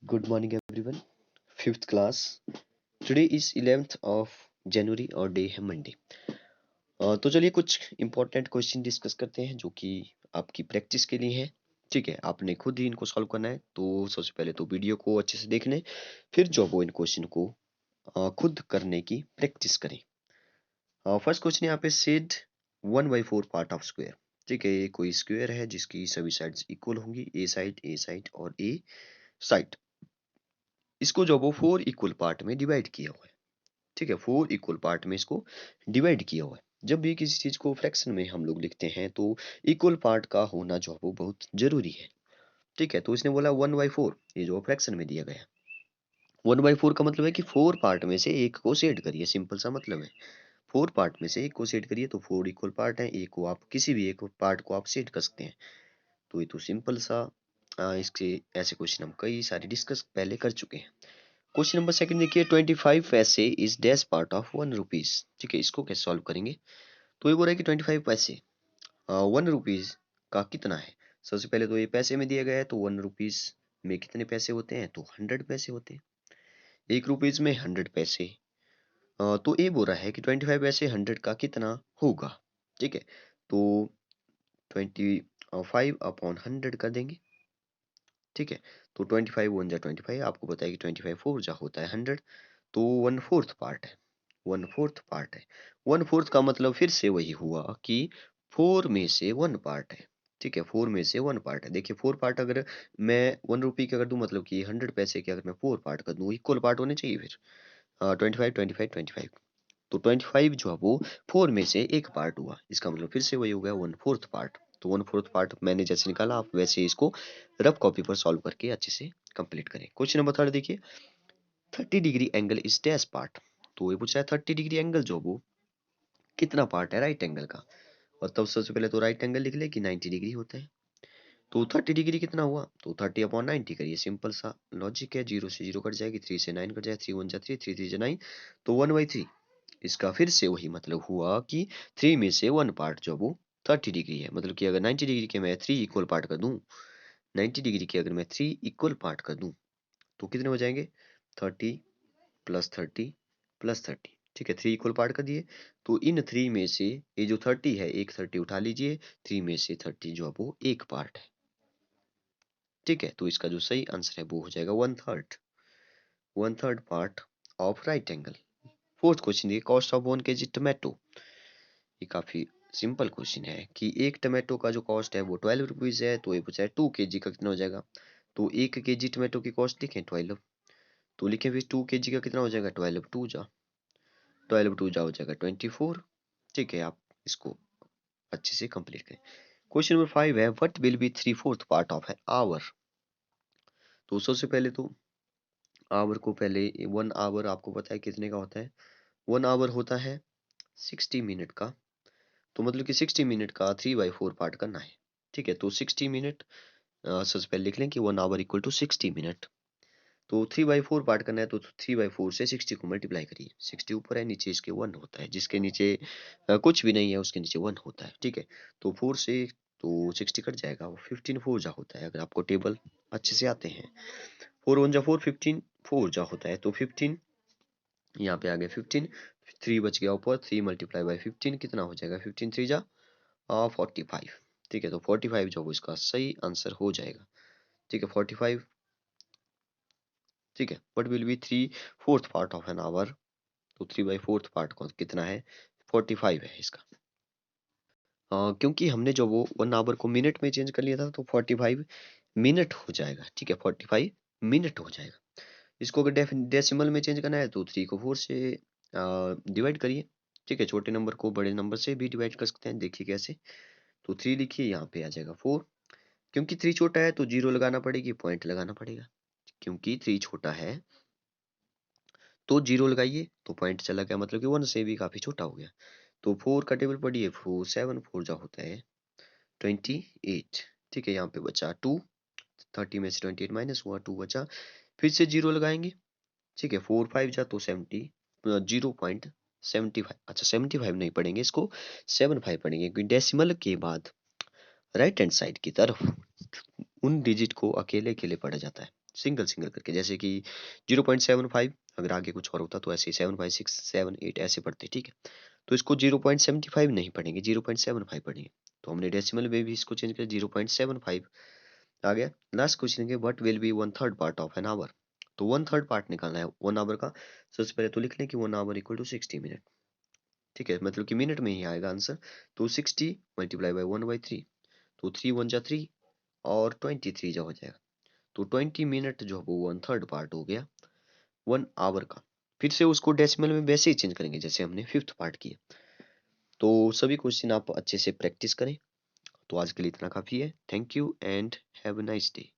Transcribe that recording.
Good morning, everyone. Fifth class. Today is 11th of January और day है Monday. तो चलिए कुछ इंपॉर्टेंट क्वेश्चन डिस्कस करते हैं जो कि आपकी प्रैक्टिस के लिए है। ठीक है, आपने खुद ही इनको सॉल्व करना है। तो सबसे पहले तो वीडियो को अच्छे से देख लें, फिर जो वो इन क्वेश्चन को खुद करने की प्रैक्टिस करें। फर्स्ट क्वेश्चन यहाँ पे सेड 1/4 पार्ट ऑफ स्क्वायर। ठीक है, ये कोई स्क्वायर है जिसकी सभी साइड्स इक्वल होंगी, ए साइड और ए साइड। इसको जो वो 4 इक्वल पार्ट में डिवाइड किया हुआ है। ठीक है, 4 इक्वल पार्ट में इसको डिवाइड किया हुआ है। जब भी किसी चीज को फ्रैक्शन में हम लोग लिखते हैं तो इक्वल पार्ट का होना जो है वो बहुत जरूरी है। ठीक है, तो इसने बोला 1/4, ये जो फ्रैक्शन में दिया गया। 1/4 का मतलब है कि 4 पार्ट में से एक को सेट करिए, सिंपल सा मतलब है। 4 पार्ट में से एक को सेट करिए, तो 4 इक्वल पार्ट है, एक को आप किसी भी एक पार्ट को आप सेट कर सकते हैं। तो ये तो सिंपल सा इसके ऐसे क्वेश्चन हम कई सारे डिस्कस पहले कर चुके हैं। क्वेश्चन नंबर सेकंड देखिए, 25 पैसे is dash part of 1 rupees. ठीक है, इसको कैसे सॉल्व करेंगे। तो ये बोल रहा है कि 25 पैसे 1 रुपीज का कितना है। सबसे पहले तो ये पैसे में दिया गया है, तो 1 रुपीज में कितने पैसे होते हैं, तो 100 पैसे होते हैं। 1 रुपीज में 100 पैसे। तो ये बोल रहा है कि 25 पैसे 100 का कितना होगा। ठीक है, तो 25 अपॉन 100 कर देंगे। ठीक है, तो 25 1 जा 25, आपको पता है कि 25 4 जा होता है 100, तो 1/4 पार्ट है। 1/4 पार्ट है। 1/4 का मतलब फिर से वही हुआ कि 4 में से 1 पार्ट है। ठीक है, 4 में से 1 पार्ट है। देखिए 4 पार्ट अगर मैं 1 रुपये के कर दूं, मतलब कि 100 पैसे के अगर मैं 4 पार्ट कर दूं, इक्वल पार्ट होने चाहिए फिर। 25 25 25, तो 25 जो है वो 4 में से एक पार्ट हुआ, इसका मतलब फिर से वही हो गया 1/4 पार्ट। तो 1/4 पार्ट मैंने जैसे निकाला, आप वैसे इसको रफ कॉपी पर सॉल्व करके अच्छे से कंप्लीट करें। क्वेश्चन नंबर 3 देखिए, 30 degree angle is dash part. तो ये पूछ रहा है 30 डिग्री एंगल जो वो कितना पार्ट है राइट एंगल का। और तब सबसे पहले तो राइट एंगल लिख ले कि 90 डिग्री होता है। तो 30 डिग्री कितना हुआ, तो 30 अपॉन 90 करिए, सिंपल सा लॉजिक है। 0 से 0 कट जाएगी, 3 से 9 कट जाए, 3 1 जा 3, 3 3 जा 9, तो 1/3। इसका फिर से वही मतलब हुआ कि 3 में से 1 पार्ट जो वो 30 डिग्री है। मतलब कि अगर 90 डिग्री के मैं 3 इक्वल पार्ट कर दूं, 90 डिग्री के अगर मैं 3 इक्वल पार्ट कर दूं, तो कितने हो जाएंगे, 30 प्लस 30 प्लस 30। ठीक है, 3 इक्वल पार्ट कर दिए। तो इन 3 में से ये जो 30 है, एक 30 उठा लीजिए, 3 में से 30 जो है वो एक पार्ट है। ठीक है, तो इसका जो सही आंसर है वो हो जाएगा 1/3 part of right angle. Fourth question देखिए, कॉस्ट ऑफ 1 kg टोमेटो। ये काफी सिंपल क्वेश्चन है कि एक टोमेटो का जो कॉस्ट है वो 12 रुपीज है। तो ये पूछा है 2 kg का कितना हो जाएगा। तो 1 kg टोमेटो की कॉस्ट लिखें 12, तो लिखें फिर 2 kg का कितना हो जाएगा, 12 2 जा 12 2 जा हो जाएगा 24। ठीक है, आप इसको अच्छे से कंप्लीट करें। क्वेश्चन नंबर 5 है, what will be 3/4 part of an hour. तो सबसे पहले तो आवर को पहले 1 आवर आपको पता है कितने का होता है। 1 आवर होता है 60 मिनट का। तो मतलब कि 60 मिनट का 3/4 पार्ट करना है। ठीक है, तो 60 मिनट सबसे पहले लिख लें कि 1 आवर इक्वल टू 60 मिनट। तो 3/4 पार्ट करना है, तो 3/4 से 60 को मल्टीप्लाई करिए। 60 ऊपर है, नीचे इसके 1 होता है, जिसके नीचे कुछ भी नहीं है उसके नीचे 1 होता है। ठीक है, तो 4 से तो 60 कट जाएगा, वो 15 4 जा होता है। अगर आपको टेबल अच्छे से आते हैं, 4 1 जा 4, 15 4 जा होता है, तो 15 यहाँ पे आ गया 15, 3 बच गया ऊपर, 3 मल्टीप्लाई बाई 15 कितना हो जाएगा, 15 3 जा 45। ठीक है, तो 45 जो इसका सही आंसर हो जाएगा। ठीक है, 45। ठीक है, what will be 3/4 part of an hour. तो 3/4 पार्ट कौन कितना है, 45 है इसका। क्योंकि हमने जो वो 1 आवर को मिनट में चेंज कर लिया था, तो 45 मिनट हो जाएगा। ठीक है, 45 मिनट हो जाएगा। इसको अगर डेसिमल में चेंज करना है, तो 3 को 4 से डिवाइड करिए। ठीक है, छोटे नंबर को बड़े नंबर से भी डिवाइड कर सकते हैं, देखिए कैसे। तो 3 लिखिए, यहाँ पे आ जाएगा 4। क्योंकि 3 छोटा है तो 0 लगाना पड़ेगी, पॉइंट लगाना पड़ेगा। क्योंकि 3 छोटा है तो 0 लगाइए, तो पॉइंट चला गया, मतलब कि 1 से भी काफी छोटा हो गया। तो 4 का टेबल पढ़िए, 4 7 4 जा होता है 28। ठीक है, यहाँ पे बचा 2, 30 में से 28 माइनस हुआ, 2 बचा, फिर से 0 लगाएंगे। ठीक है, 4 5 जा तो 70, 0.75। अच्छा 75 नहीं पढ़ेंगे इसको, 75 पढ़ेंगे, क्योंकि डेसिमल के बाद राइट हैंड साइड की तरफ उन डिजिट को अकेले अकेले पढ़ा जाता है। सिंगल सिंगल करके, जैसे कि 0.75, अगर आगे कुछ और होता तो ऐसे 7, 5, 6, 7, 8 ऐसे पढ़ते, ठीक है। तो इसको 0.75 नहीं पढ़ेंगे, 0.75 पढ़ेंगे। तो हमने डेसिमल में भी इसको चेंज कर 0.75 आ गया। लास्ट क्वेश्चन है what will be 1/3 part of an hour. तो 1/3 पार्ट निकालना है 1 आवर का। सबसे पहले तो लिख लें कि 1 आवर इक्वल टू 60 मिनट, ठीक है, मतलब कि मिनट में ही आएगा आंसर। तो 60 मल्टीप्लाई बाई 1/3, तो 3 × 1 = 3 और 23 जा हो जाएगा। तो 20 मिनट जो है वो 1/3 पार्ट हो गया 1 आवर का। फिर से उसको डेसिमल में वैसे ही चेंज करेंगे जैसे हमने 5th पार्ट किया। तो सभी क्वेश्चन आप अच्छे से प्रैक्टिस करें। तो आज के लिए इतना काफ़ी है। Thank you and have a nice day.